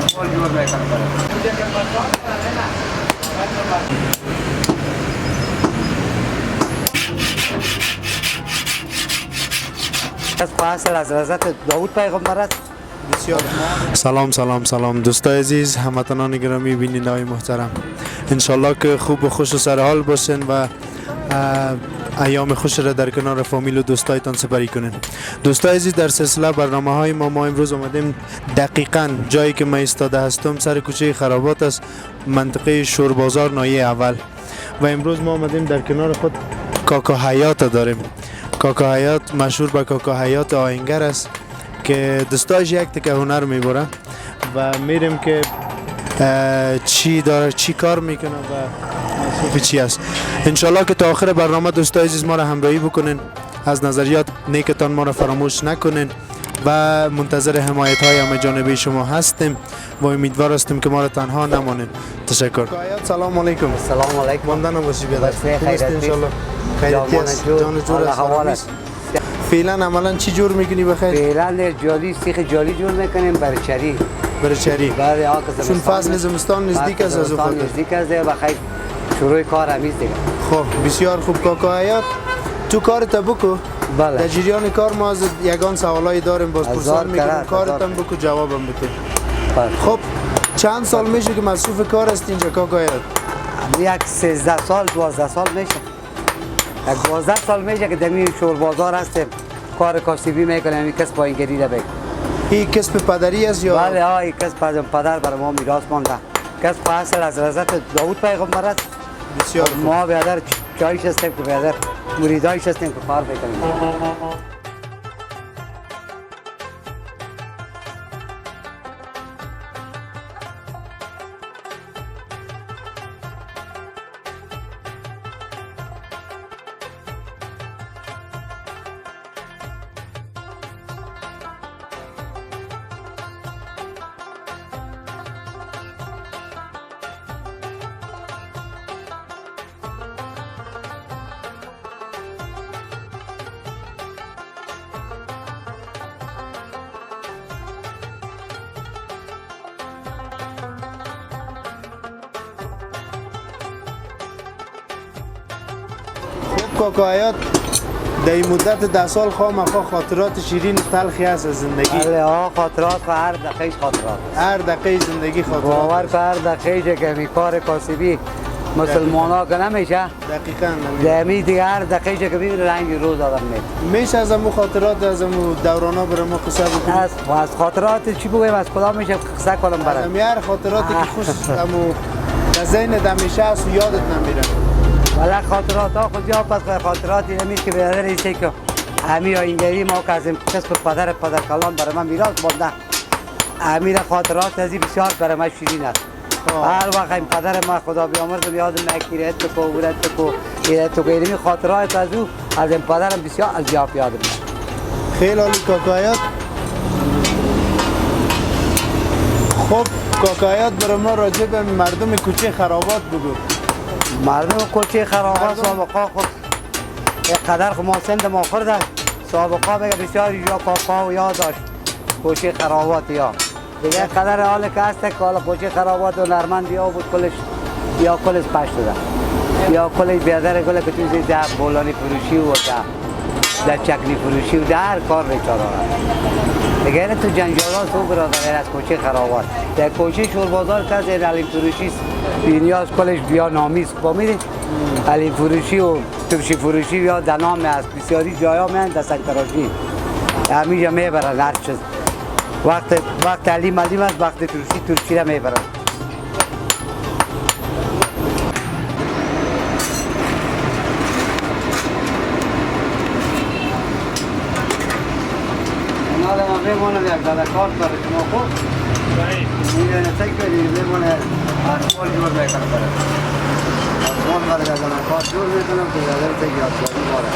از فاصل از حضرت داوود پیغمبر است. بسیار سلام دوستای عزیز، هموطنان گرامی، بینندگان محترم، انشالله که خوب و خوش و سر حال باشین و ایام خوش را در کنار فامیل و دوستایتان سپری کنین. دوستای عزیز، در سلسله برنامه های ما امروز آمدیم دقیقاً جایی که ما ایستاده هستم سر کوچه خرابات است، منطقه شوربازار نایه اول، و امروز ما آمدیم در کنار خود کاکا حیات داریم. کاکا حیات مشهور به کاکا حیات آهنگر است که دستایش یک تکه هنر میبره و میریم که چی داره، چی کار میکنه و مصروف چی است. انشالله که تا آخر برنامه دوستای عزیز ما را همراهی بکنین، از نظریات نیکتان ما را فراموش نکنین و منتظر حمایت های همه جانبه شما هستیم و امیدوار هستیم که ما را تنها نمانین. تشکر. سلام علیکم. سلام علیکم. ماندن باشی بیادر. خیرت انشالله. خیرتی است. جان جور است. فعلا عملا چی جور میکنی بخیر؟ فعلا جالی سیخ جالی جور میکنیم برای چری. برای چری. برای چون فصل زمستان نزدیک است از خود. نزدیک است بخیر شروع کار همیز دیگه. خب بسیار خوب کاکا حیات، تو کارت بکو. بله. در جریان کار ما از یگان سوالایی داریم، باز پرسان میکنیم، کارتم بکو جوابم بده. بله. خب چند سال میشه که مصروف کار است اینجا کاکا حیات؟ یک 13 سال 12 سال میشه. یک 12 سال میشه که دمی شور بازار هستیم، کار کاسبی میکنیم، این کسب آهنگری را بگیم. این کسب پدری است یا؟ بله این کسب از پدر برای ما میراث مانده. کسب اصل از حضرت داوود پیغمبر است. بسیار خوب. ما بیادر چایش هستیم که بیادر مریدایش هستیم که کار بکنیم. کاکا حیات در این مدت 10 سال خواهم خاطرات شیرین تلخی هست از زندگی. بله خاطرات و هر دقیقه خاطرات. هر دقیقه زندگی خاطرات. باور که هر دقیقه که می کار کاسبی مسلمان ها که نمیشه. دقیقاً. دمی دیگه هر دقیقه که ببینی رنگ روز آدم میده. میشه از امو خاطرات از امو دورانا برای ما قصه بکنیم؟ از خاطرات چی بگویم، از کدام میشه قصه کنم برای؟ از هر خاطراتی که خوش امو در ذهنت همیشه هست و یادت نمیره. ولی خاطرات ها خود یا پس خاطراتی نمیشه که بیادر ایسته که همی آینگری ما که از این کسب پدر کلان برای من میراث مانده. امیر خاطرات از این بسیار برای من شیرین است. هر وقت این پدر ما خدا بیامرزم یادم میاد تو کو ورت کو تو که خاطرات از او از این پدرم بسیار از یادم میاد. خیلی عالی کاکا حیات. خب کاکا حیات برای ما راجع به مردم کوچه خرابات بگو. مردم کوچه خرابات سابقا خود قدر خود ما سند ما خورده سابقا بگه بسیار یا کاکا و یاد داشت کوچه خرابات یا دیگه قدر حال که هسته که حالا کوچه خرابات و نرمند یا بود کلش یا کلش پشت ده یا کلش بیادر گله که توی ده بولانی فروشی و ده چکنی فروشی و ده هر کار بیچاره دیگه اینه تو جنجالات تو برادر از کوچه خرابات در کوچه شوربازار که از این علیم فروشی بینیاز کلش بیا نامیز با میدید علیم فروشی و ترشی فروشی یا دنام هست بسیاری جایا میان دستک تراشی همیجا میبرن هر چیز وقت علیم هست وقت ترشی را میبرن میمونه یک داده کار برای شما خوب میره نسک برید میمونه آسمان جور میکنه برای آسمان برای داده کار جور میکنم که داده رو تکی آسمانی ماره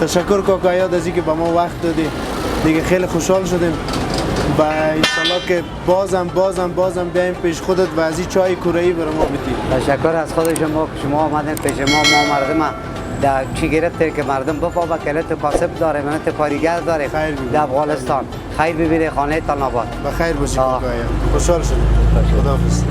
تشکر کاکا یاد از اینکه به ما وقت دادی. دیگه خیلی خوشحال شدیم و انشالله که بازم بیایم پیش خودت و از این چای کوره‌ای برای ما بدی. تشکر از خود شما که شما آمدین پیش ما مردم در چی گرفته که مردم بفهمه که تو کاسب داره تو کارگر داره در افغانستان. خیر ببینید خانه تان آباد. بخیر باشی کاکا. خوشحال شدیم. خداحافظ.